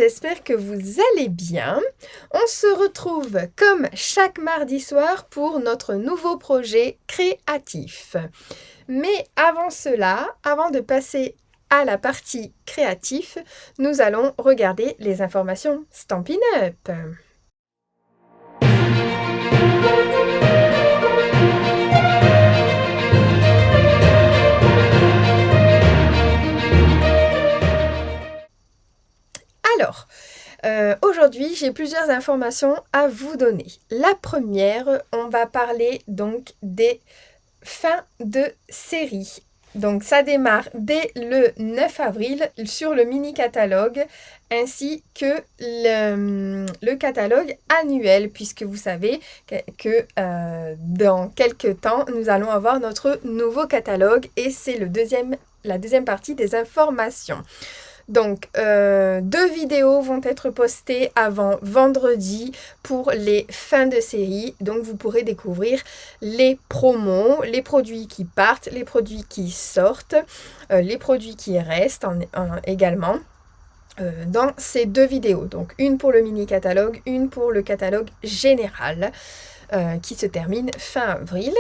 j'espère que vous allez bien. On se retrouve comme chaque mardi soir pour notre nouveau projet créatif. Mais avant cela, avant de passer à la partie créatif, nous allons regarder les informations Stampin' Up! Alors, aujourd'hui, j'ai plusieurs informations à vous donner. La première, on va parler donc des fins de série. Donc ça démarre dès le 9 avril sur le mini-catalogue ainsi que le catalogue annuel, puisque vous savez que dans quelques temps, nous allons avoir notre nouveau catalogue et c'est la deuxième partie des informations. Donc, 2 vidéos vont être postées avant vendredi pour les fins de série. Donc, vous pourrez découvrir les promos, les produits qui partent, les produits qui sortent, les produits qui restent également dans ces 2 vidéos. Donc, une pour le mini-catalogue, une pour le catalogue général qui se termine fin avril.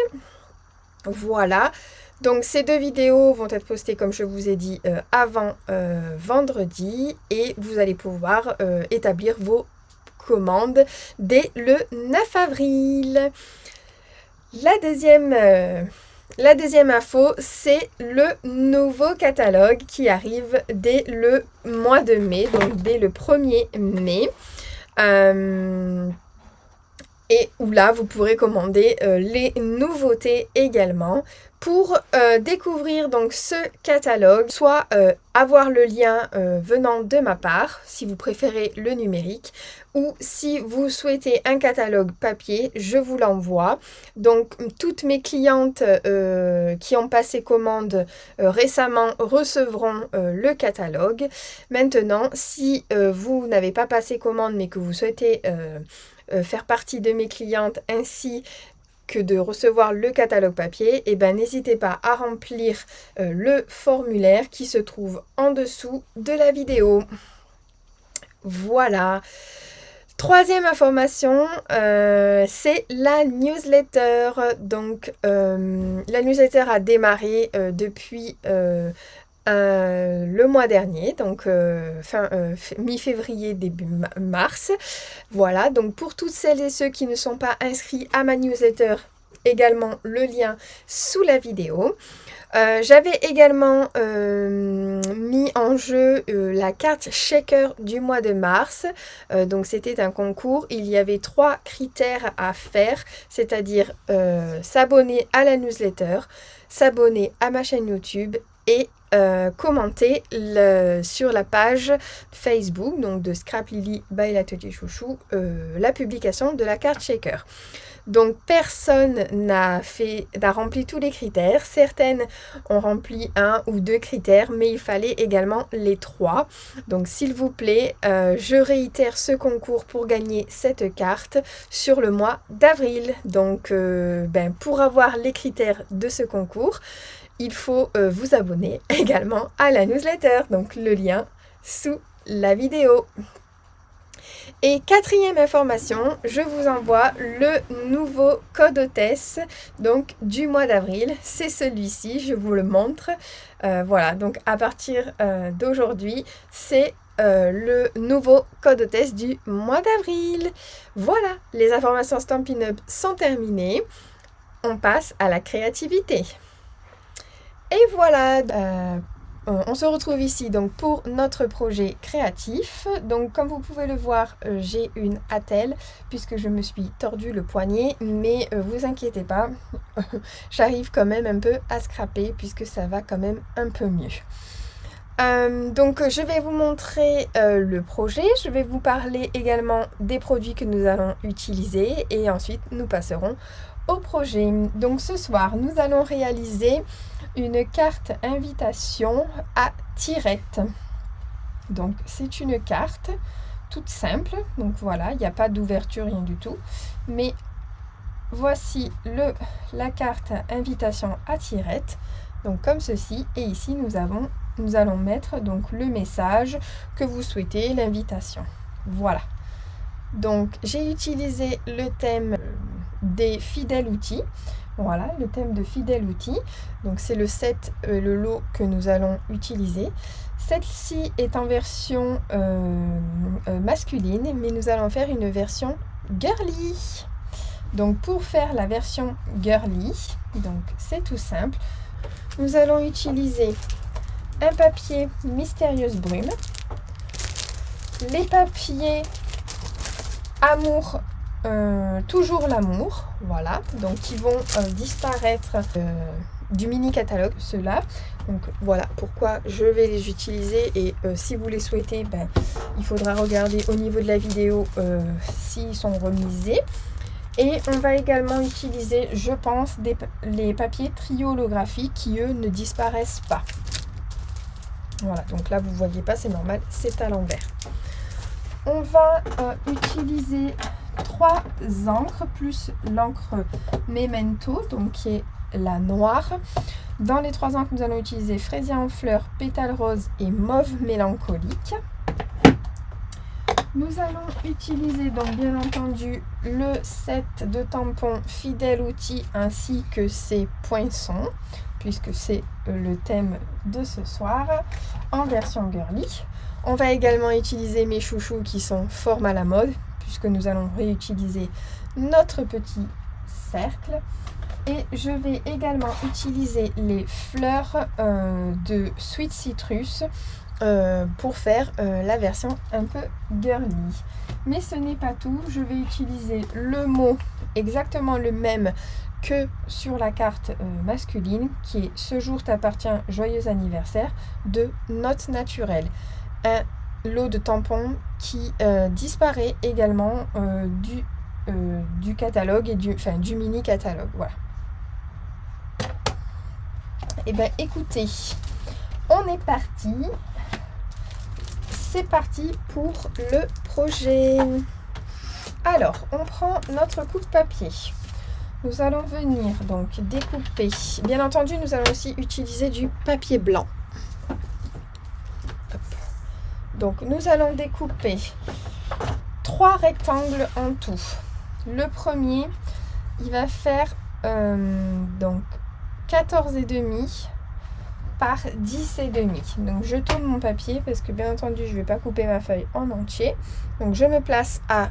Voilà. Donc ces 2 vidéos vont être postées comme je vous ai dit avant vendredi et vous allez pouvoir établir vos commandes dès le 9 avril. La deuxième info, c'est le nouveau catalogue qui arrive dès le mois de mai, donc dès le 1er mai. Et où là, vous pourrez commander les nouveautés également. Pour découvrir donc ce catalogue, soit avoir le lien venant de ma part, si vous préférez le numérique, ou si vous souhaitez un catalogue papier, je vous l'envoie. Donc toutes mes clientes qui ont passé commande récemment recevront le catalogue. Maintenant, si vous n'avez pas passé commande mais que vous souhaitez faire partie de mes clientes ainsi que de recevoir le catalogue papier, et ben n'hésitez pas à remplir le formulaire qui se trouve en dessous de la vidéo. Voilà. Troisième information, c'est la newsletter. Donc la newsletter a démarré depuis le mois dernier, donc mi-février, début mars. Voilà, donc pour toutes celles et ceux qui ne sont pas inscrits à ma newsletter, également le lien sous la vidéo. J'avais également mis en jeu la carte shaker du mois de mars. Donc c'était un concours. Il y avait 3 critères à faire, c'est-à-dire s'abonner à la newsletter, s'abonner à ma chaîne YouTube et commenter sur la page Facebook donc de Scrap Lily by l'Atelier Chouchou la publication de la carte shaker. Donc personne n'a rempli tous les critères. Certaines ont rempli 1 ou 2 critères, mais il fallait également les 3. Donc s'il vous plaît, je réitère ce concours pour gagner cette carte sur le mois d'avril. Donc pour avoir les critères de ce concours, il faut vous abonner également à la newsletter. Donc le lien sous la vidéo. Et 4e information, je vous envoie le nouveau code hôtesse donc du mois d'avril. C'est celui-ci, je vous le montre. Voilà, donc à partir d'aujourd'hui, c'est le nouveau code hôtesse du mois d'avril. Voilà, les informations Stampin' Up sont terminées. On passe à la créativité. Et voilà, on se retrouve ici donc pour notre projet créatif. Donc comme vous pouvez le voir, j'ai une attelle puisque je me suis tordu le poignet, mais vous inquiétez pas, j'arrive quand même un peu à scraper puisque ça va quand même un peu mieux. Donc je vais vous montrer le projet, je vais vous parler également des produits que nous allons utiliser et ensuite nous passerons au projet. Donc ce soir, nous allons réaliser une carte invitation à tirette. Donc c'est une carte toute simple. Donc voilà, il n'y a pas d'ouverture, rien du tout. Mais voici la carte invitation à tirette. Donc comme ceci. Et ici nous avons nous allons mettre donc le message que vous souhaitez, l'invitation. Voilà. Donc, j'ai utilisé le thème des fidèles outils. Voilà, le thème de fidèles outils. Donc, c'est le set, le lot que nous allons utiliser. Celle-ci est en version masculine, mais nous allons faire une version girly. Donc, pour faire la version girly, donc c'est tout simple. Nous allons utiliser un papier Mystérieuse Brume, les papiers Amour, toujours l'amour, voilà, donc qui vont disparaître du mini catalogue, ceux-là. Donc voilà pourquoi je vais les utiliser, et si vous les souhaitez, ben, il faudra regarder au niveau de la vidéo s'ils sont remisés. Et on va également utiliser, je pense, les papiers trio holographiques qui, eux, ne disparaissent pas. Voilà, donc là, vous ne voyez pas, c'est normal, c'est à l'envers. On va utiliser 3 encres, plus l'encre Memento, donc qui est la noire. Dans les 3 encres, nous allons utiliser Fraisier en fleurs, Pétale rose et Mauve mélancolique. Nous allons utiliser donc bien entendu le set de tampons Fidèle Outil ainsi que ses poinçons, puisque c'est le thème de ce soir en version girly. On va également utiliser mes chouchous qui sont fort à la mode, puisque nous allons réutiliser notre petit cercle. Et je vais également utiliser les fleurs de Sweet Citrus pour faire la version un peu girly. Mais ce n'est pas tout, je vais utiliser le mot exactement le même que sur la carte masculine, qui est Ce jour t'appartient, joyeux anniversaire, de Notes Naturelles. Un lot de tampons qui disparaît également du catalogue et du mini catalogue. Voilà. Et bien écoutez, on est parti. C'est parti pour le projet. Alors, on prend notre coupe-papier. Nous allons venir donc découper. Bien entendu, nous allons aussi utiliser du papier blanc. Hop. Donc, nous allons découper 3 rectangles en tout. Le premier, il va faire donc 14,5 par 10,5. Donc je tourne mon papier parce que bien entendu je ne vais pas couper ma feuille en entier. Donc je me place à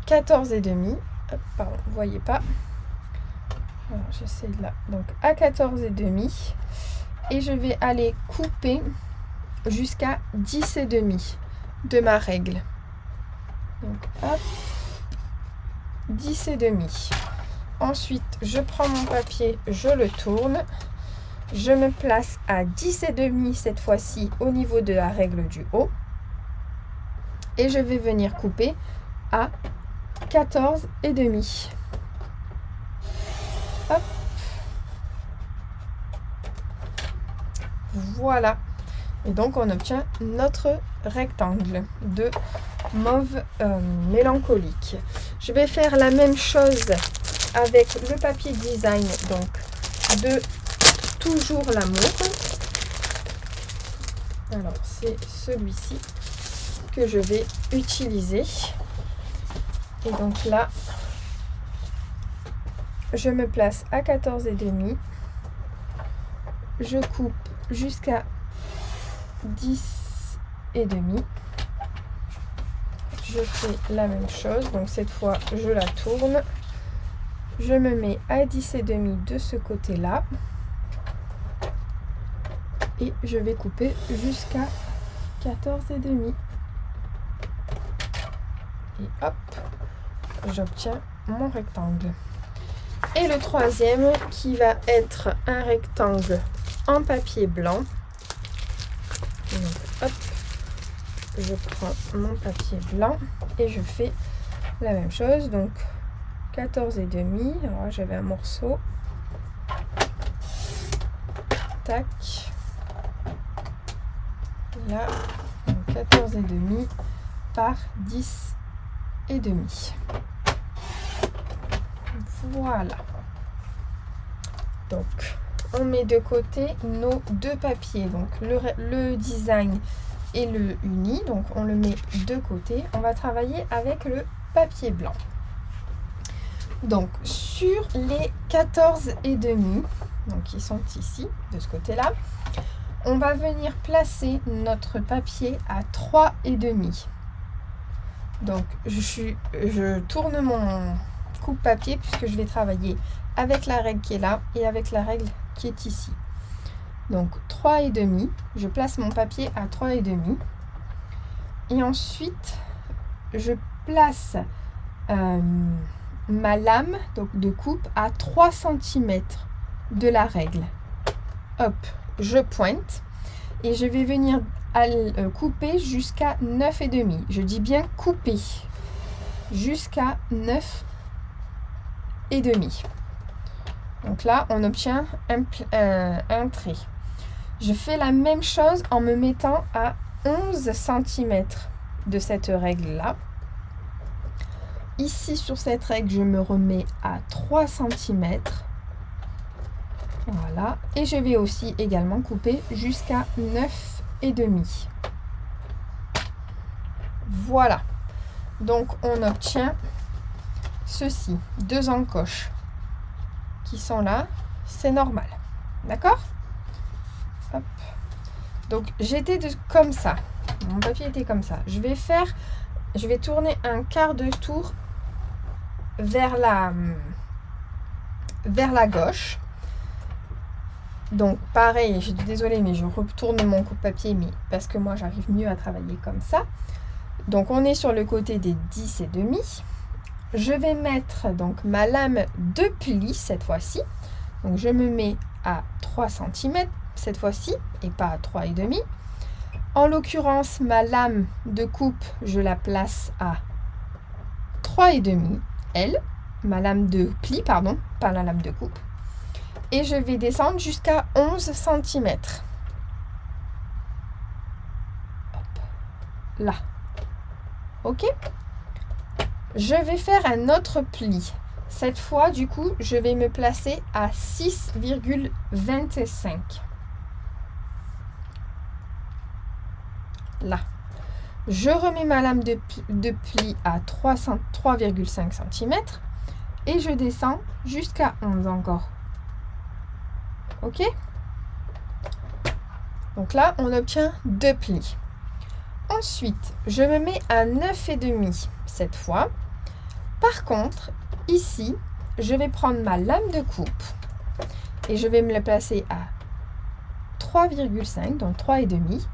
14,5. Pardon, vous voyez pas. Alors j'essaie de là. Donc à 14,5. Et je vais aller couper jusqu'à 10,5 de ma règle. Donc hop, 10,5. Ensuite je prends mon papier, je le tourne. Je me place à 10,5 cette fois-ci au niveau de la règle du haut. Et je vais venir couper à 14,5. Hop. Voilà. Et donc on obtient notre rectangle de mauve mélancolique. Je vais faire la même chose avec le papier design donc de Toujours l'amour. Alors c'est celui-ci que je vais utiliser. Et donc là, je me place à 14,5. Je coupe jusqu'à 10,5. Je fais la même chose. Donc cette fois, je la tourne. Je me mets à 10,5 de ce côté-là. Et je vais couper jusqu'à 14,5. Et hop, j'obtiens mon rectangle. Et le troisième qui va être un rectangle en papier blanc. Donc hop, je prends mon papier blanc et je fais la même chose. Donc 14,5. Alors j'avais un morceau. Tac. Là, 14,5 par 10,5. Voilà. Donc, on met de côté nos deux papiers, donc le design et le uni, donc on le met de côté. On va travailler avec le papier blanc. Donc sur les 14,5, donc qui sont ici, de ce côté-là, on va venir placer notre papier à 3,5. Donc je tourne mon coupe-papier puisque je vais travailler avec la règle qui est là et avec la règle qui est ici. Donc 3,5, je place mon papier à 3,5 et ensuite je place ma lame donc de coupe à 3 cm de la règle. Hop, je pointe et je vais venir couper jusqu'à 9,5. Je dis bien couper jusqu'à 9,5. Donc là, on obtient un trait. Je fais la même chose en me mettant à 11 cm de cette règle-là. Ici, sur cette règle, je me remets à 3 cm. Voilà. Et je vais aussi également couper jusqu'à 9,5. Voilà. Donc, on obtient ceci. 2 encoches qui sont là. C'est normal. D'accord ? Hop. Donc, j'étais comme ça. Mon papier était comme ça. Je vais tourner un quart de tour vers la gauche. Donc pareil, je suis désolée, mais je retourne mon coupe-papier, mais parce que moi j'arrive mieux à travailler comme ça. Donc on est sur le côté des 10,5. Je vais mettre donc ma lame de pli cette fois-ci. Donc je me mets à 3 cm cette fois-ci et pas à 3,5. En l'occurrence, ma lame de coupe, je la place à 3,5 elle, ma lame de pli, pardon, pas la lame de coupe. Et je vais descendre jusqu'à 11 cm. Hop, là. Ok. Je vais faire un autre pli. Cette fois, du coup, je vais me placer à 6,25. Là. Je remets ma lame de pli à 3,5 cm et je descends jusqu'à 11 encore. Ok? Donc là, on obtient 2 plis. Ensuite, je me mets à 9,5 cette fois. Par contre, ici, je vais prendre ma lame de coupe et je vais me la placer à 3,5, donc 3,5.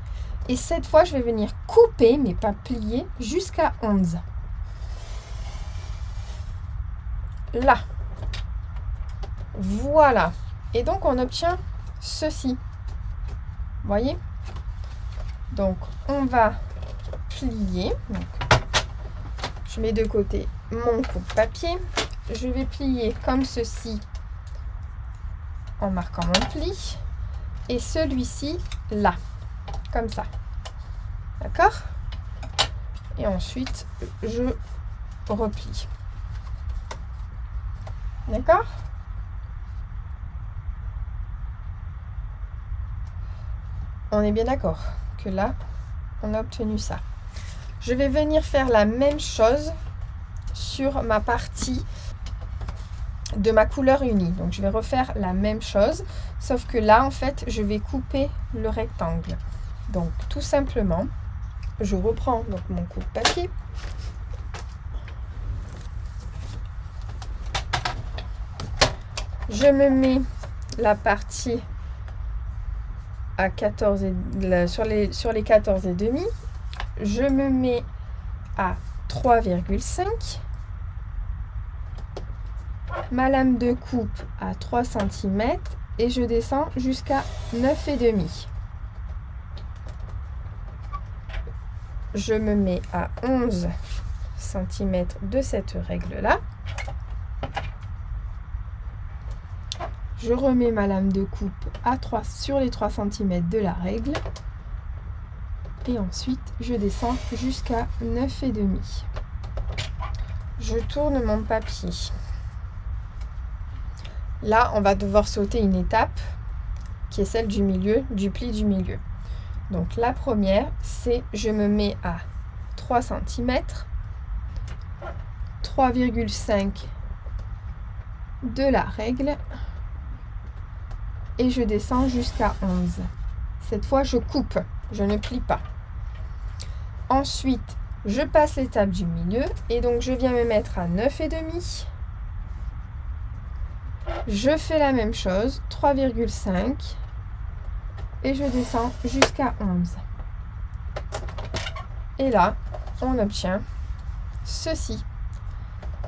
Et cette fois, je vais venir couper, mais pas plier, jusqu'à 11. Là. Voilà. Et donc, on obtient ceci. Vous voyez? Donc, on va plier. Donc, je mets de côté mon coupe-papier. Je vais plier comme ceci en marquant mon pli. Et celui-ci, là. Comme ça. D'accord? Et ensuite, je replie. D'accord? On est bien d'accord que là, on a obtenu ça. Je vais venir faire la même chose sur ma partie de ma couleur unie. Donc, je vais refaire la même chose, sauf que là, en fait, je vais couper le rectangle. Donc, tout simplement, je reprends donc mon coupe-papier. Je me mets la partie à 14 sur les 14,5. Je me mets à 3,5. Ma lame de coupe à 3 cm et je descends jusqu'à 9,5. Je me mets à 11 cm de cette règle-là. Je remets ma lame de coupe sur les 3 cm de la règle. Et ensuite, je descends jusqu'à 9,5. Je tourne mon papier. Là, on va devoir sauter une étape. qui est celle du milieu, du pli du milieu. Donc la première, c'est je me mets à 3 cm, 3,5 de la règle et je descends jusqu'à 11. Cette fois, je coupe, je ne plie pas. Ensuite, je passe l'étape du milieu et donc je viens me mettre à 9,5. Je fais la même chose, 3,5 et je descends jusqu'à 11. Et là, on obtient ceci.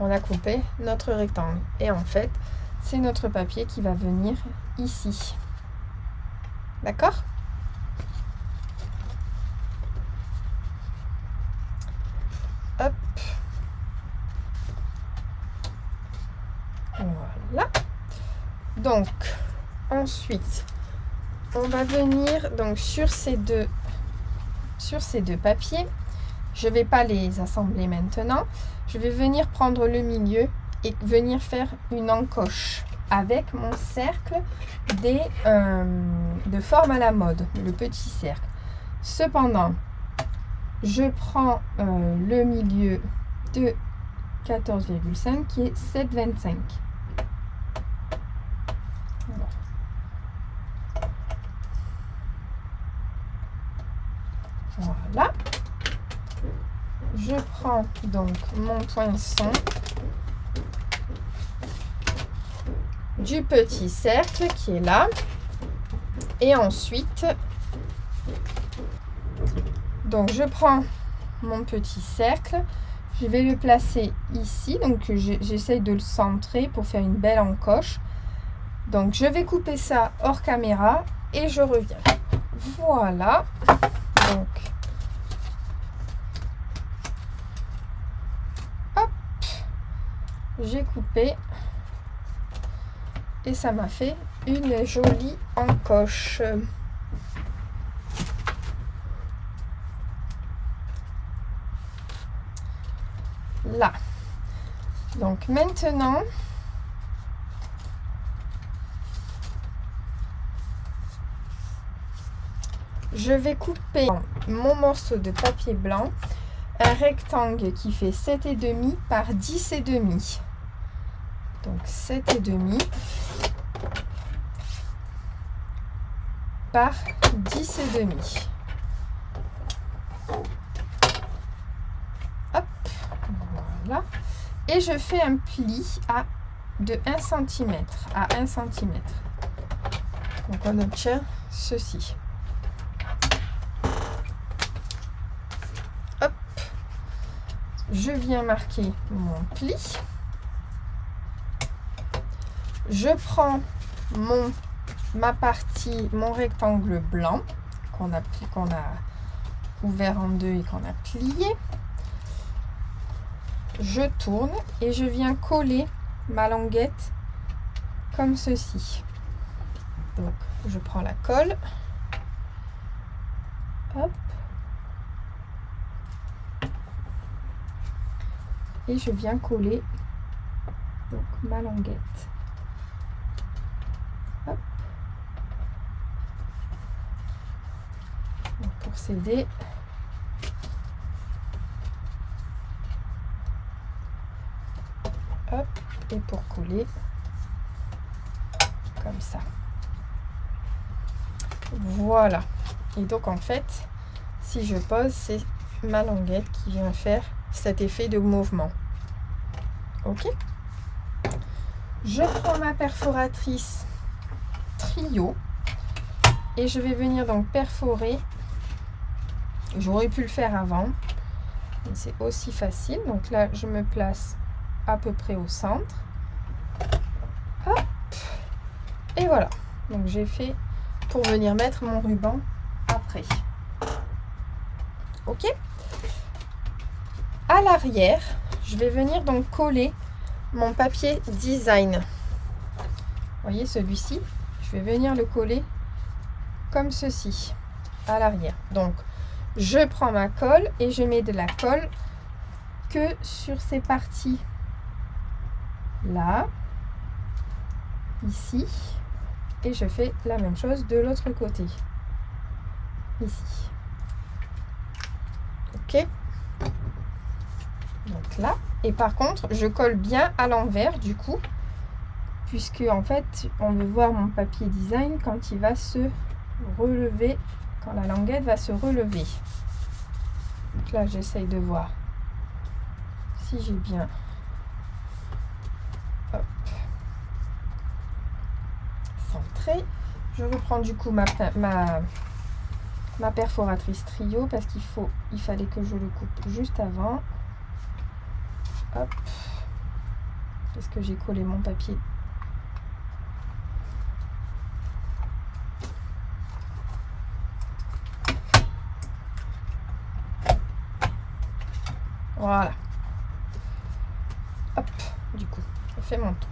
On a coupé notre rectangle. Et en fait, c'est notre papier qui va venir ici. D'accord ? Hop. Voilà. Donc, ensuite, on va venir donc sur ces deux papiers. Je ne vais pas les assembler maintenant. Je vais venir prendre le milieu et venir faire une encoche avec mon cercle de forme à la mode, le petit cercle. Cependant, je prends le milieu de 14,5 qui est 7,25. Voilà. Je prends donc mon poinçon du petit cercle qui est là. Et ensuite, donc je prends mon petit cercle, je vais le placer ici. Donc j'essaye de le centrer pour faire une belle encoche. Donc je vais couper ça hors caméra et je reviens. Voilà. Donc j'ai coupé et ça m'a fait une jolie encoche. Là. Donc maintenant, je vais couper mon morceau de papier blanc, un rectangle qui fait 7,5 par 10,5. Donc 7,5 par 10,5. Hop, voilà. Et je fais un pli de 1 cm à 1 cm. Donc on obtient ceci. Hop, je viens marquer mon pli. Je prends mon rectangle blanc qu'on a ouvert en deux et qu'on a plié. Je tourne et je viens coller ma languette comme ceci. Donc je prends la colle. Hop. Et je viens coller donc ma languette. Hop. Donc, pour s'aider, hop, et pour coller comme ça. Voilà. Et donc en fait, si je pose, c'est ma languette qui vient faire cet effet de mouvement. Ok. Je prends ma perforatrice trio et je vais venir donc perforer. J'aurais pu le faire avant, mais c'est aussi facile. Donc là, je me place à peu près au centre. Hop. Et voilà. Donc j'ai fait pour venir mettre mon ruban après. Ok. À l'arrière, je vais venir donc coller mon papier design. Vous voyez celui-ci, je vais venir le coller comme ceci à l'arrière. Donc je prends ma colle et je mets de la colle que sur ces parties là, ici Et je fais la même chose de l'autre côté. Ici. Ok. Donc là. Et par contre, je colle bien à l'envers du coup. Puisque en fait, on veut voir mon papier design quand il va se relever. Quand la languette va se relever. Donc là, j'essaye de voir si j'ai bien... Hop. Centré. Je reprends du coup ma perforatrice trio parce il fallait que je le coupe juste avant. Hop. Parce que j'ai collé mon papier. Voilà. Hop. Du coup, je fais mon tour.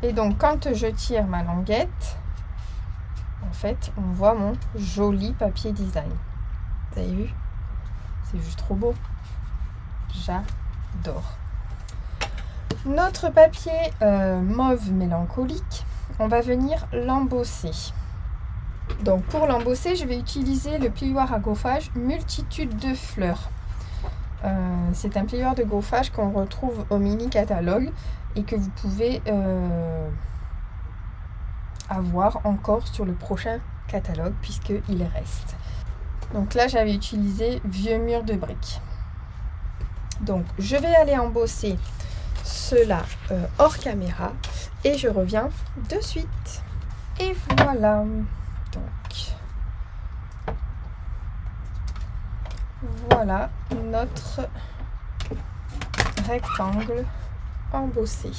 Et donc, quand je tire ma languette, en fait, on voit mon joli papier design. Vous avez vu? C'est juste trop beau. J'adore. Notre papier mauve mélancolique, on va venir l'embosser. Donc, pour l'embosser, je vais utiliser le plioir à gaufrage Multitude de fleurs. C'est un plioir de gaufrage qu'on retrouve au mini catalogue et que vous pouvez avoir encore sur le prochain catalogue puisqu'il reste. Donc là, j'avais utilisé Vieux mur de briques. Donc, je vais aller embosser cela hors caméra et je reviens de suite. Et voilà. Donc, voilà notre rectangle embossé.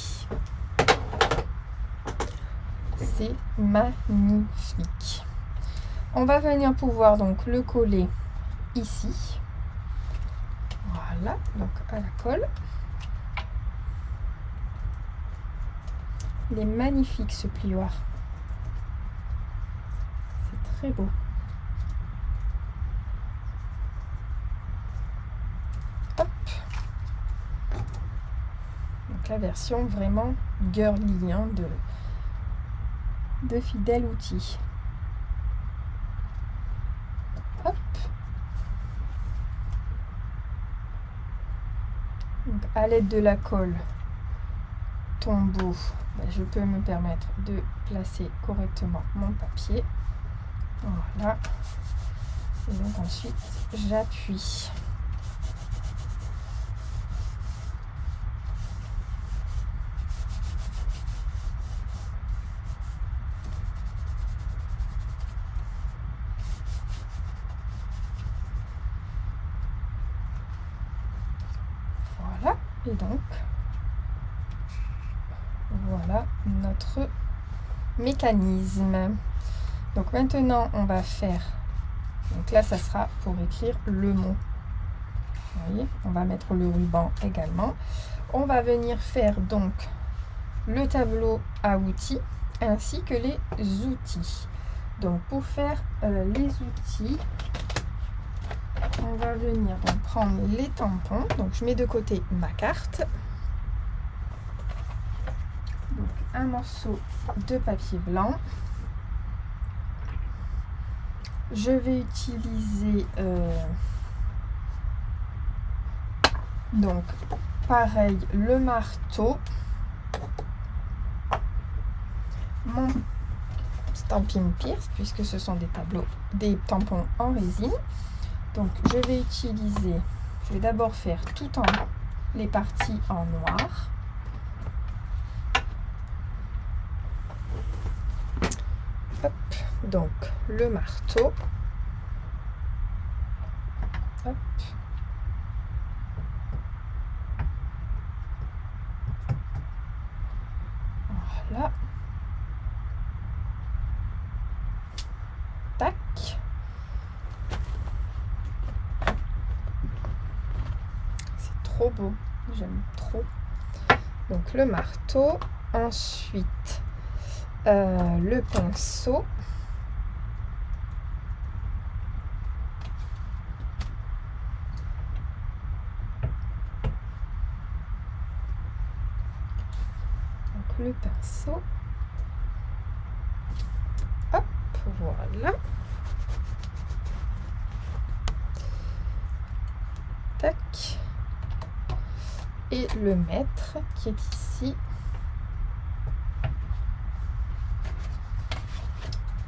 C'est magnifique. On va venir pouvoir donc le coller ici. Voilà, donc à la colle. Il est magnifique ce plioir. C'est très beau. Hop. Donc la version vraiment girly hein, de Fidèle Outil. Hop. Donc à l'aide de la colle tombeau, je peux me permettre de placer correctement mon papier. Voilà. Et donc ensuite, j'appuie. Voilà. Et donc, voilà notre mécanisme. Donc maintenant, on va faire... Donc là, ça sera pour écrire le mot. Vous voyez, on va mettre le ruban également. On va venir faire donc le tableau à outils ainsi que les outils. Donc pour faire les outils, on va venir donc prendre les tampons. Donc je mets de côté ma carte. Donc un morceau de papier blanc. Je vais utiliser donc pareil le marteau, mon Stampin' Pierce puisque ce sont des tampons en résine. Donc je vais utiliser, je vais d'abord faire tout en les parties en noir. Hop, donc le marteau. Hop. Voilà. Tac. C'est trop beau, j'aime trop. Donc le marteau, ensuite le pinceau. Donc le pinceau. voilà. Tac. Et le maître qui est ici.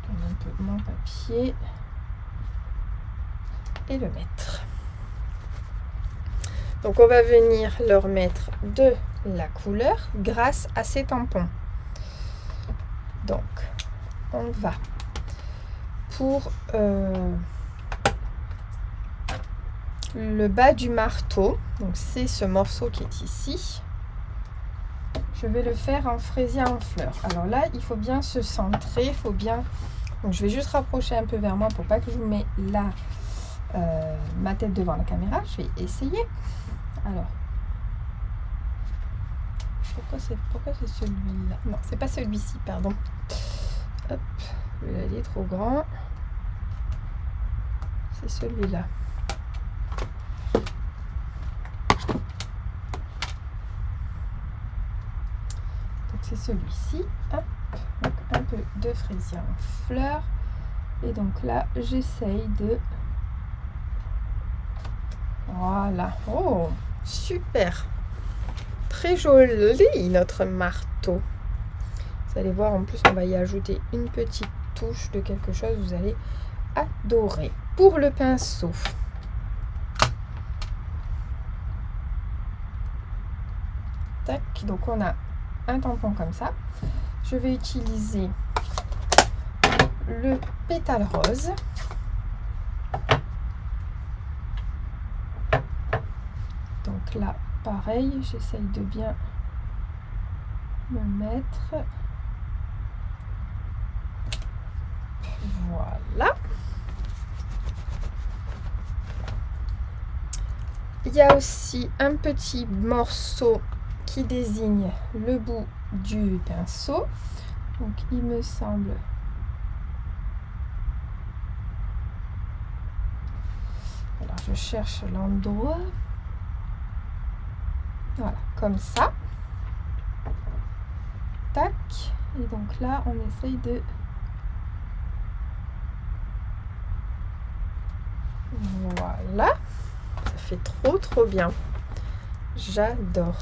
Un peu mon papier. Et le maître. Donc on va venir leur mettre de la couleur grâce à ces tampons. Donc on va pour le bas du marteau, donc c'est ce morceau qui est ici, je vais le faire en fraisier en fleurs. Alors là il faut bien se centrer, il faut bien, donc je vais juste rapprocher un peu vers moi pour pas que je vous mette là ma tête devant la caméra. Je vais essayer. Alors pourquoi c'est celui-là? Non, c'est pas celui-ci, pardon. Hop, celui-là il est trop grand. C'est celui-là. Donc c'est celui-ci. Hop, donc un peu de fraisier en fleurs. Et donc là, j'essaye de... Voilà. Oh, super. Très joli notre marteau. Vous allez voir, en plus on va y ajouter une petite touche de quelque chose, vous allez adorer. Pour le pinceau, tac, donc on a un tampon comme ça. Je vais utiliser le pétale rose. Donc là pareil, j'essaye de bien me mettre. Voilà. Il y a aussi un petit morceau qui désigne le bout du pinceau. Donc il me semble... Alors je cherche l'endroit. Voilà, comme ça. Tac. Et donc là, on essaye de... Voilà. Ça fait trop bien. J'adore.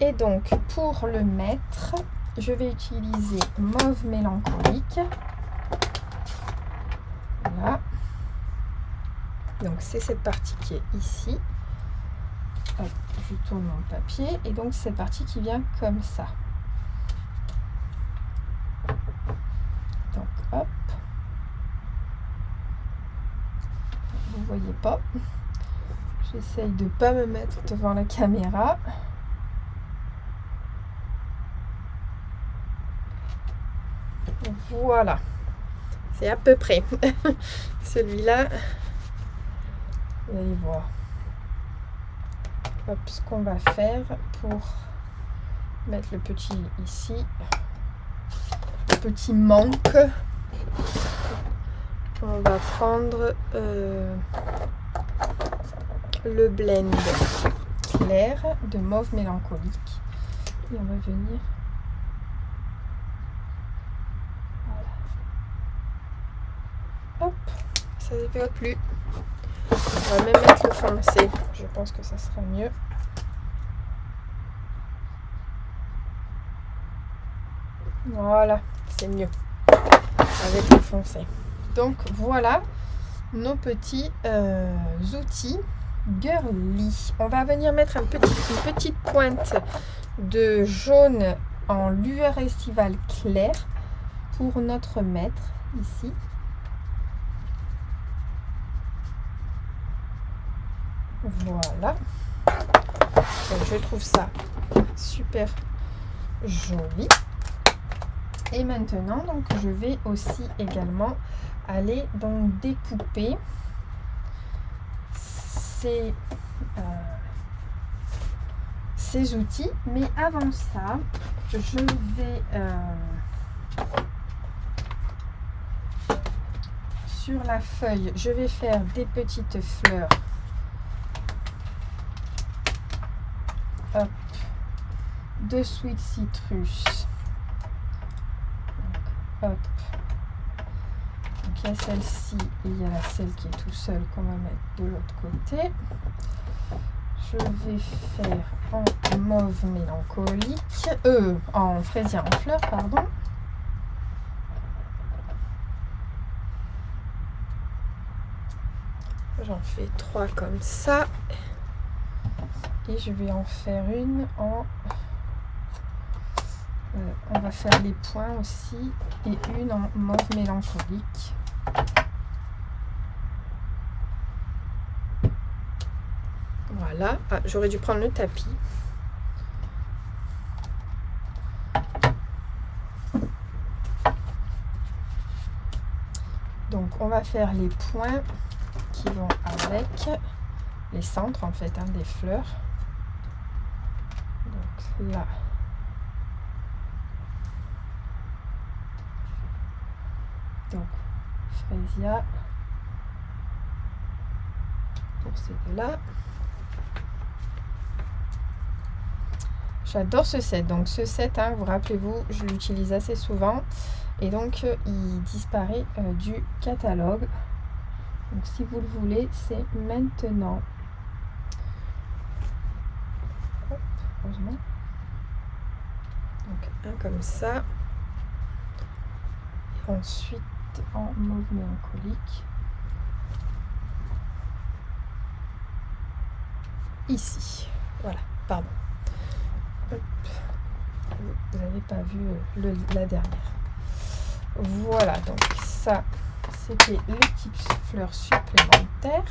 Et donc, pour le mettre, je vais utiliser mauve mélancolique. Voilà. Donc, c'est cette partie qui est ici. Hop, je tourne mon papier. Et donc, cette partie qui vient comme ça. Donc, hop. Vous voyez pas. J'essaye de pas me mettre devant la caméra. Voilà. C'est à peu près. Celui-là, vous allez voir. Hop, ce qu'on va faire pour mettre le petit ici. Le petit manque. On va prendre le blend clair de mauve mélancolique. Et on va venir... Hop, ça ne va plus. On va même mettre le foncé. Je pense que ça sera mieux. Voilà, c'est mieux avec le foncé. Donc voilà nos petits outils girly. On va venir mettre une petite pointe de jaune en lueur estivale claire pour notre maître ici. Voilà. Donc, je trouve ça super joli. Et maintenant, donc, je vais aussi également aller donc découper ces outils. Mais avant ça, je vais sur la feuille, je vais faire des petites fleurs. Hop, de Sweet Citrus. hop. Donc il y a celle-ci et il y a celle qui est tout seule qu'on va mettre de l'autre côté. Je vais faire en mauve mélancolique, en fraisier en fleurs, pardon. J'en fais 3 comme ça. Et je vais en faire une en... on va faire les points aussi. Et une en mauve mélancolique. Voilà. Ah, j'aurais dû prendre le tapis. Donc on va faire les points qui vont avec les centres en fait, hein, des fleurs. Donc là. Donc Fresia pour ces deux-là. J'adore ce set. Donc ce set, hein, vous rappelez-vous, je l'utilise assez souvent. Et donc il disparaît du catalogue. Donc si vous le voulez, c'est maintenant. Hop, heureusement. Donc un comme ça. Et ensuite en mauve mélancolique. Ici. Voilà, pardon. Hop. Vous n'avez pas vu la dernière. Voilà, donc ça, c'était les petites fleurs supplémentaires.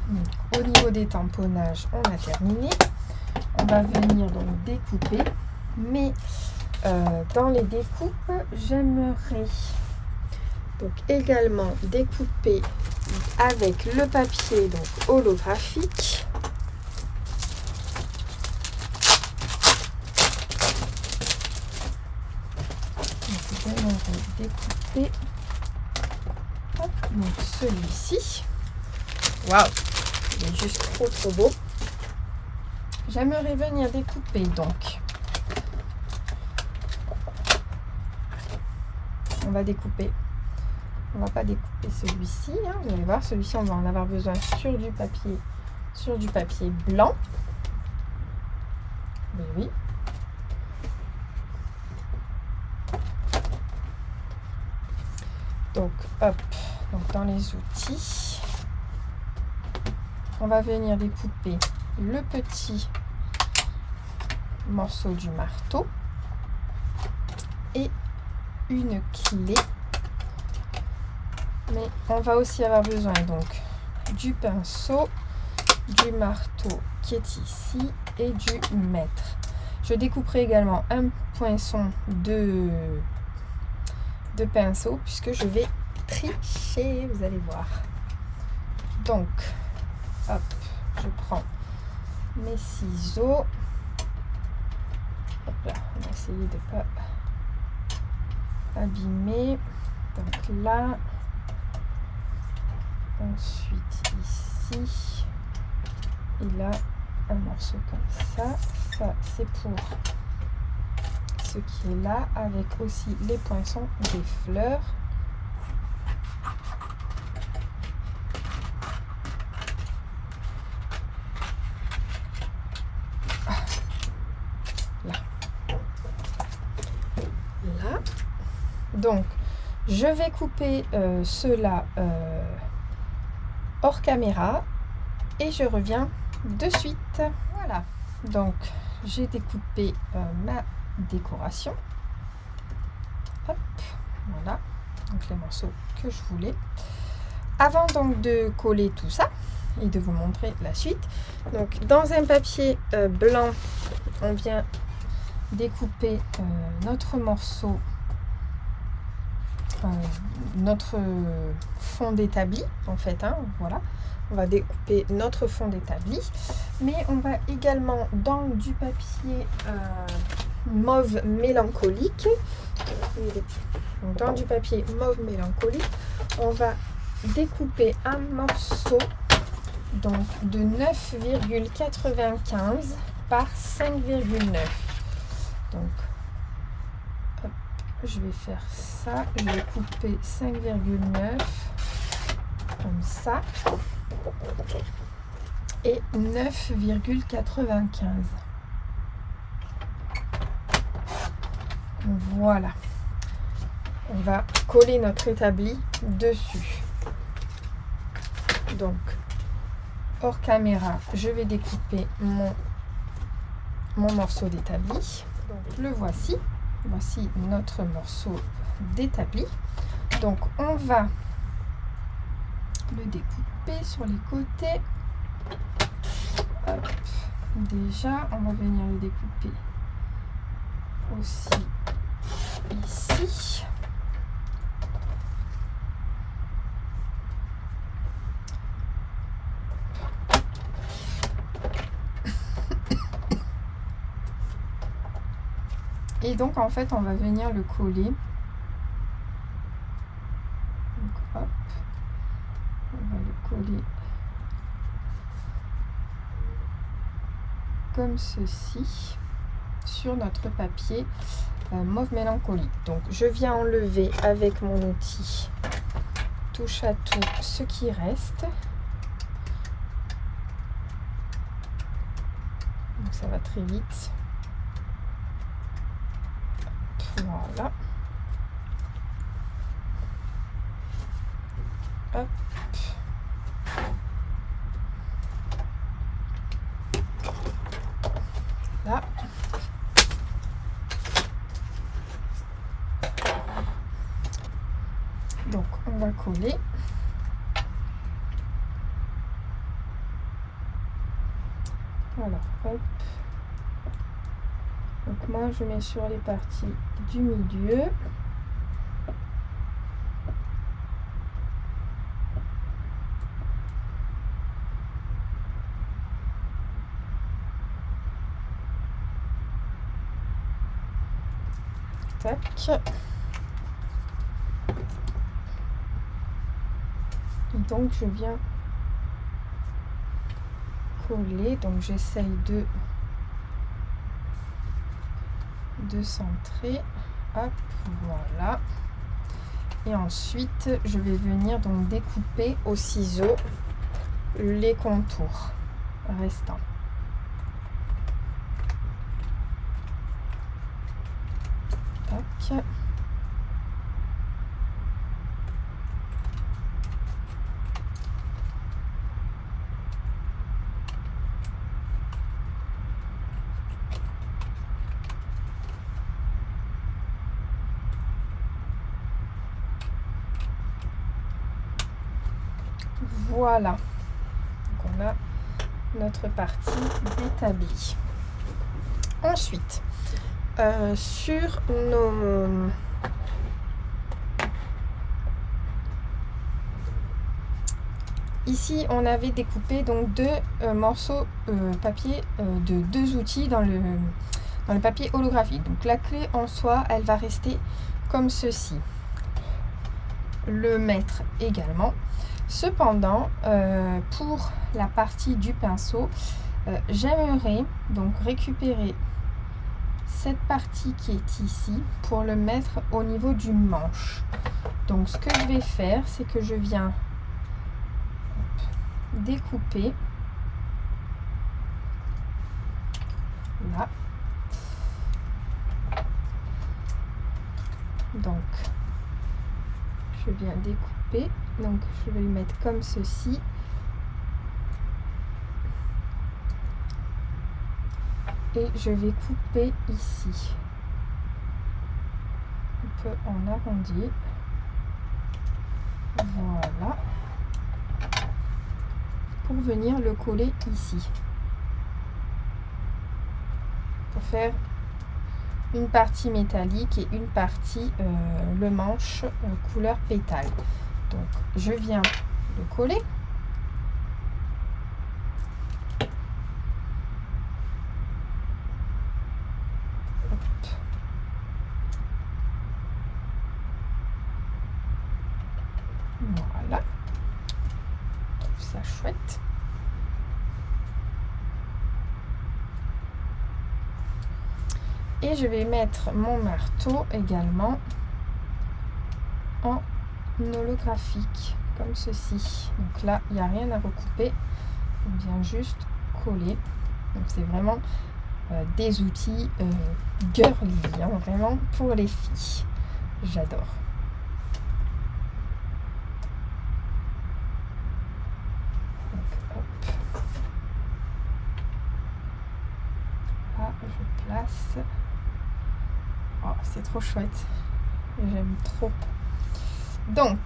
Donc, au niveau des tamponnages, on a terminé. On va venir donc découper. Mais dans les découpes, j'aimerais donc également découper avec le papier donc holographique. Découper donc celui-ci. Waouh, il est juste trop beau. J'aimerais venir découper donc. On va découper. On va pas découper celui-ci, hein, vous allez voir, celui-ci on va en avoir besoin sur du papier blanc. Mais oui. Donc, hop, donc dans les outils, on va venir découper le petit morceau du marteau et une clé. Mais on va aussi avoir besoin donc du pinceau, du marteau qui est ici et du mètre. Je découperai également un poinçon de pinceau puisque je vais tricher, vous allez voir. Donc hop, je prends mes ciseaux. Hop là, on va essayer de ne pas abîmer. Donc là, ensuite ici et là un morceau comme ça. Ça c'est pour ce qui est là, avec aussi les poinçons des fleurs. Là. Donc je vais couper ceux-là hors caméra et je reviens de suite. Voilà, donc j'ai découpé ma décoration. Hop, voilà, donc les morceaux que je voulais. Avant donc de coller tout ça et de vous montrer la suite, donc dans un papier blanc, on vient découper notre morceau, notre fond d'établi en fait, hein, voilà. On va découper notre fond d'établi, mais on va également dans du papier mauve mélancolique. Donc, dans du papier mauve mélancolique, on va découper un morceau donc de 9,95 par 5,9. Donc, hop, je vais faire ça. Je vais couper 5,9 comme ça et 9,95. Voilà. On va coller notre établi dessus. Donc, hors caméra, je vais découper mon morceau d'établi. Donc, le voici. Voici notre morceau d'établi. Donc, on va le découper sur les côtés. Hop. Déjà, on va venir le découper aussi ici. Et donc en fait on va venir le coller. Donc, hop, on va le coller comme ceci sur notre papier mauve mélancolique. Donc je viens enlever avec mon outil touche à tout ce qui reste. Donc ça va très vite. Voilà. Hop. Là. Donc on va coller. Voilà, hop. Donc moi je mets sur les parties du milieu. Tac. Et donc je viens coller, donc j'essaye de centrer. Hop, voilà. Et ensuite je vais venir donc découper au ciseau les contours restants. Tac. Voilà, donc on a notre partie d'établi. Ensuite, sur nos ici on avait découpé donc deux morceaux papier de deux outils dans le papier holographique. Donc la clé en soi, elle va rester comme ceci. Le mètre également. Cependant, pour la partie du pinceau, j'aimerais donc récupérer cette partie qui est ici pour le mettre au niveau du manche. Donc ce que je vais faire, c'est que je viens découper là. Donc je viens découper, donc je vais le mettre comme ceci. Et je vais couper ici. Un peu en arrondi. Voilà. Pour venir le coller ici. Pour faire une partie métallique et une partie le manche couleur pétale. Donc je viens le coller. Hop. Voilà. Je trouve ça chouette. Et je vais mettre mon marteau également en holographique, comme ceci. Donc là, il n'y a rien à recouper. On vient juste coller. Donc c'est vraiment des outils girly, hein, vraiment pour les filles. J'adore. Je place. Oh, c'est trop chouette. J'aime trop. Donc,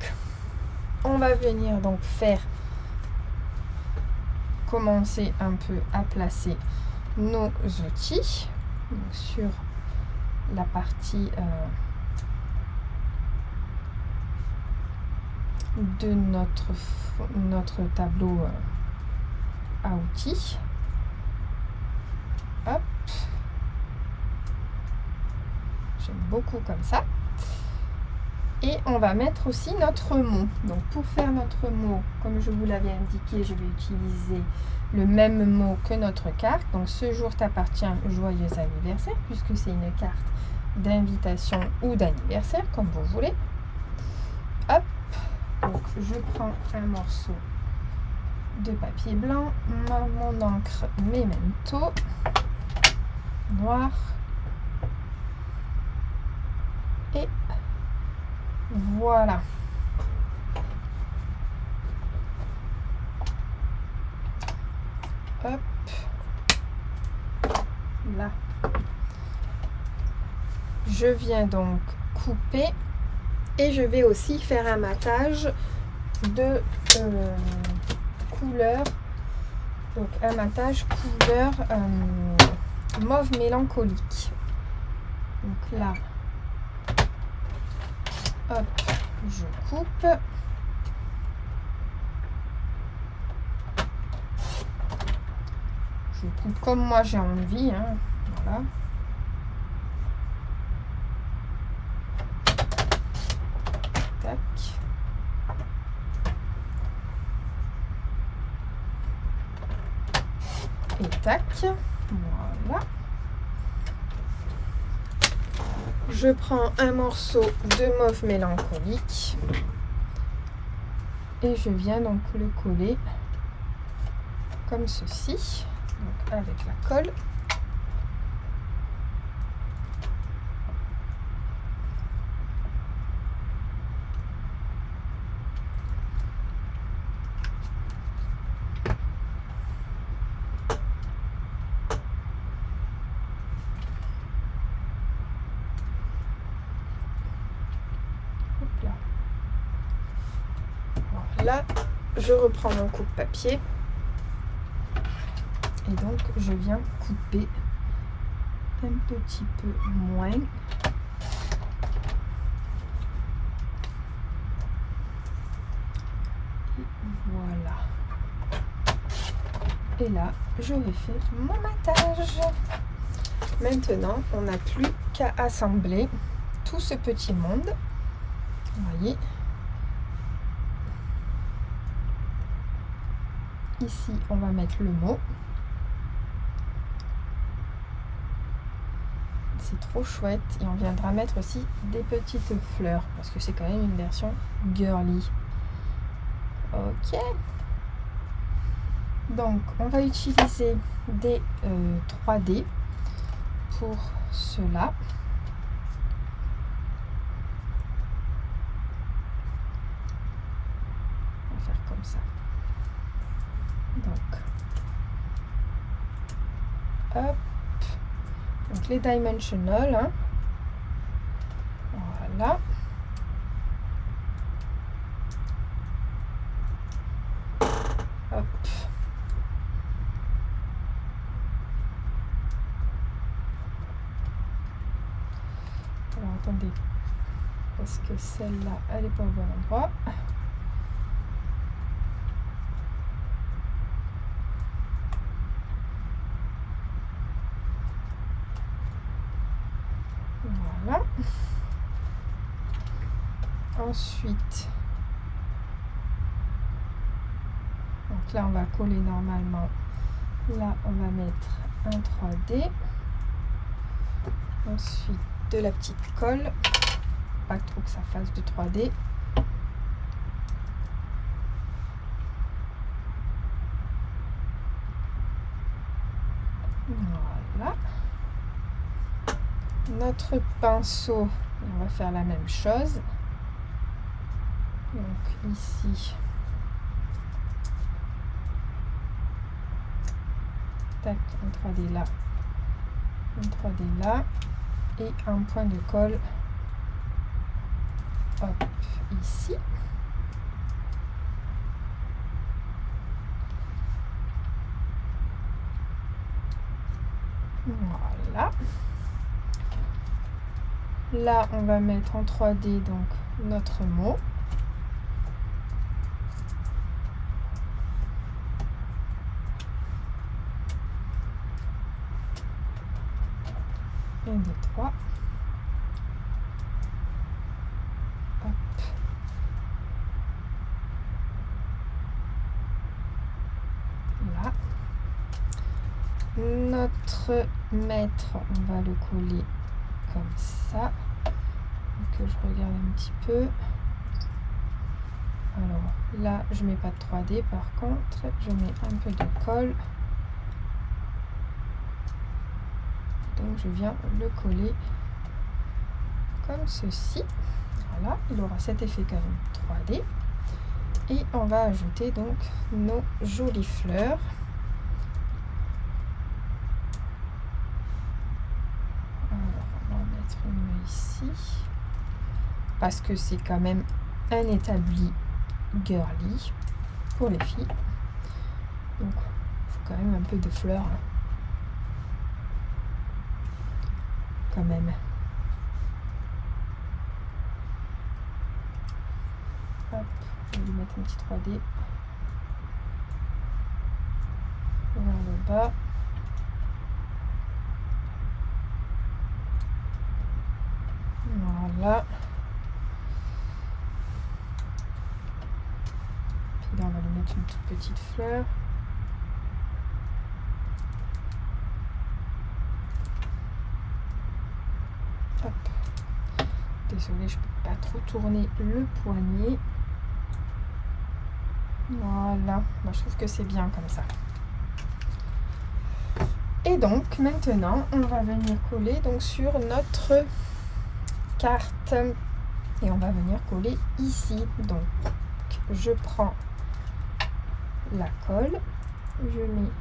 on va venir donc commencer un peu à placer nos outils donc, sur la partie de notre tableau à outils. Hop. J'aime beaucoup comme ça. Et on va mettre aussi notre mot. Donc pour faire notre mot, comme je vous l'avais indiqué, je vais utiliser le même mot que notre carte. Donc ce jour t'appartient, joyeux anniversaire, puisque c'est une carte d'invitation ou d'anniversaire, comme vous voulez. Hop. Donc je prends un morceau de papier blanc, mon encre Memento noir et voilà. Hop là. Je viens donc couper et je vais aussi faire un matage de couleur, donc un matage couleur mauve mélancolique. Donc là, hop, je coupe. Je coupe comme moi j'ai envie, hein. Voilà. Tac. Et tac. Voilà. Je prends un morceau de mauve mélancolique et je viens donc le coller comme ceci, donc avec la colle. Là, je reprends mon coupe-papier et donc je viens couper un petit peu moins. Et voilà. Et là, j'aurai fait mon matage. Maintenant, on n'a plus qu'à assembler tout ce petit monde. Vous voyez. Ici, on va mettre le mot. C'est trop chouette. Et on viendra mettre aussi des petites fleurs. Parce que c'est quand même une version girly. Ok. Donc, on va utiliser des 3D pour cela. On va faire comme ça. Donc, hop. Donc les dimensional, hein. Voilà. Hop. Alors attendez, parce que celle-là, elle n'est pas au bon endroit. Voilà. Ensuite, donc là on va coller normalement. Là on va mettre un 3D. Ensuite, de la petite colle. Pas trop que ça fasse de 3D. Voilà. Notre pinceau, on va faire la même chose. Donc ici, tac, un 3D là, un 3D là, et un point de colle, hop, ici. Voilà. Là, on va mettre en 3D donc notre mot. Un, deux, trois. Hop. Là. Notre maître, on va le coller comme ça. Que je regarde un petit peu. Alors là, je mets pas de 3D, par contre, je mets un peu de colle. Donc je viens le coller comme ceci. Voilà, il aura cet effet quand même 3D. Et on va ajouter donc nos jolies fleurs. Alors on va en mettre une ici. Parce que c'est quand même un établi girly pour les filles. Donc il faut quand même un peu de fleurs. Hein. Quand même. Hop, on va lui mettre un petit 3D vers le bas. Voilà. Puis là, on va lui mettre une toute petite fleur. Hop. Désolée, je peux pas trop tourner le poignet. Voilà. Moi, je trouve que c'est bien comme ça. Et donc, maintenant, on va venir coller donc sur notre carte. Et on va venir coller ici. Donc, je prends la colle. Je mets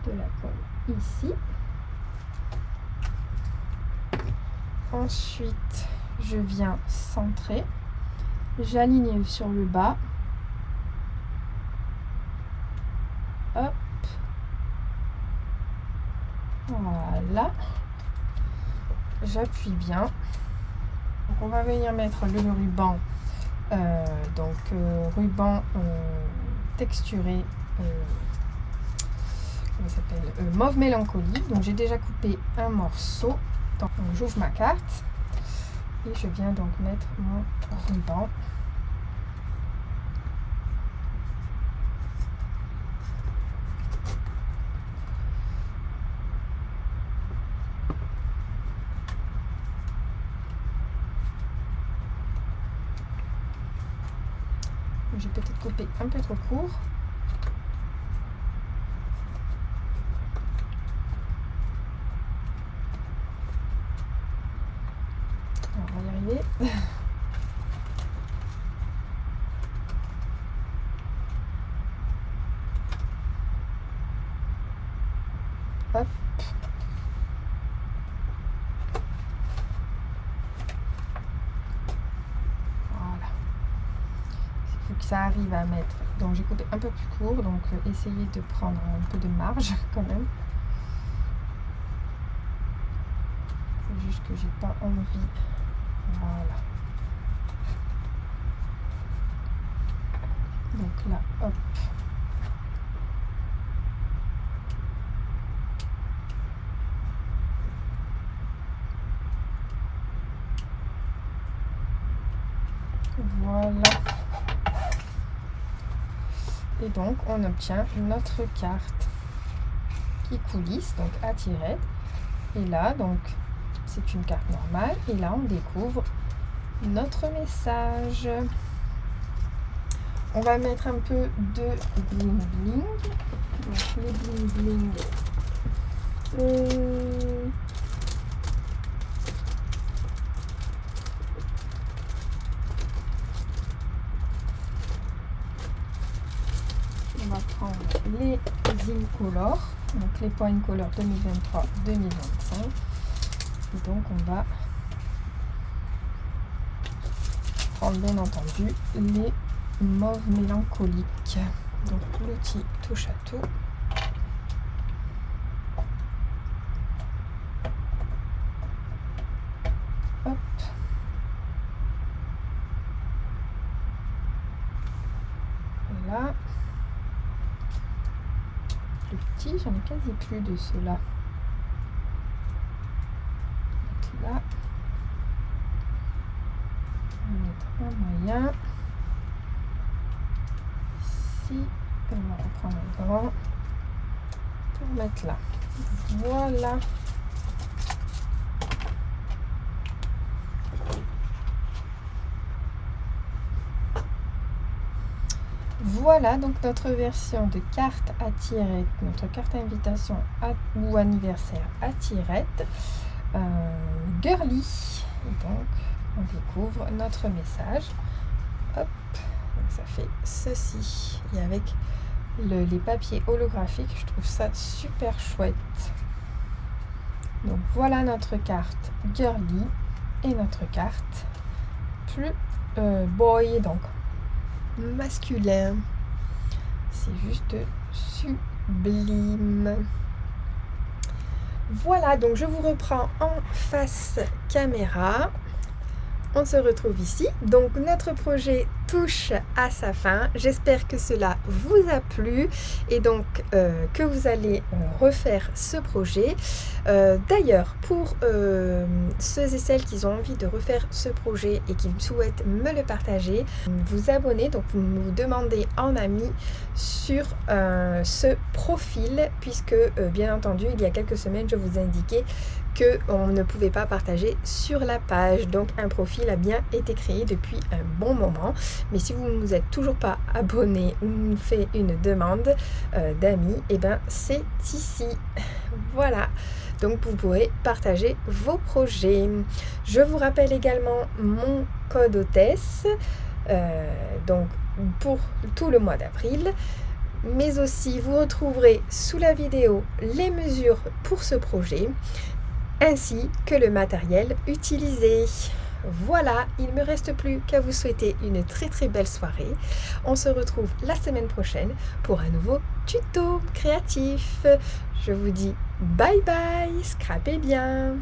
de la colle ici. Ensuite, je viens centrer. J'aligne sur le bas. Hop. Voilà. J'appuie bien. Donc on va venir mettre le ruban. Ruban texturé. Comment ça s'appelle, mauve mélancolie. Donc j'ai déjà coupé un morceau. Donc j'ouvre ma carte et je viens donc mettre mon ruban. J'ai peut-être coupé un peu trop court. On va y arriver. Hop. Voilà. Il faut que ça arrive à mettre. Donc j'ai coupé un peu plus court, donc essayez de prendre un peu de marge quand même. C'est juste que j'ai pas envie. Voilà. Donc là, hop. Voilà. Et donc, on obtient notre carte qui coulisse, donc à tirette. Et là, donc, c'est une carte normale. Et là, on découvre notre message. On va mettre un peu de bling bling. Donc, les bling bling. On va prendre les Incolor, donc les points Incolor 2023-2025. Et donc on va prendre bien entendu les mauves mélancoliques. Donc l'outil touche à tout. Hop. Voilà. Le petit, j'en ai quasi plus de ceux-là. Là. On va mettre un moyen. Ici, on va reprendre un grand pour mettre là. Voilà. Voilà donc notre version de carte à tirette, notre carte invitation ou anniversaire à tirette. Girly. Et donc on découvre notre message. Hop, donc ça fait ceci. Et avec les papiers holographiques, je trouve ça super chouette. Donc voilà notre carte Girly et notre carte plus boy, donc masculin. C'est juste sublime. Voilà, donc je vous reprends en face caméra. On se retrouve ici. Donc notre projet touche à sa fin. J'espère que cela vous a plu et donc que vous allez refaire ce projet. D'ailleurs, pour ceux et celles qui ont envie de refaire ce projet et qui souhaitent me le partager, vous abonnez, donc vous me demandez en ami sur ce profil, puisque bien entendu, il y a quelques semaines, je vous ai indiqué qu'on ne pouvait pas partager sur la page. Donc un profil a bien été créé depuis un bon moment. Mais si vous ne vous êtes toujours pas abonné ou me fait une demande d'amis, et ben c'est ici. Voilà. Donc vous pourrez partager vos projets. Je vous rappelle également mon code hôtesse. Donc pour tout le mois d'avril. Mais aussi vous retrouverez sous la vidéo les mesures pour ce projet, ainsi que le matériel utilisé. Voilà, il ne me reste plus qu'à vous souhaiter une très très belle soirée. On se retrouve la semaine prochaine pour un nouveau tuto créatif. Je vous dis bye bye, scrapez bien.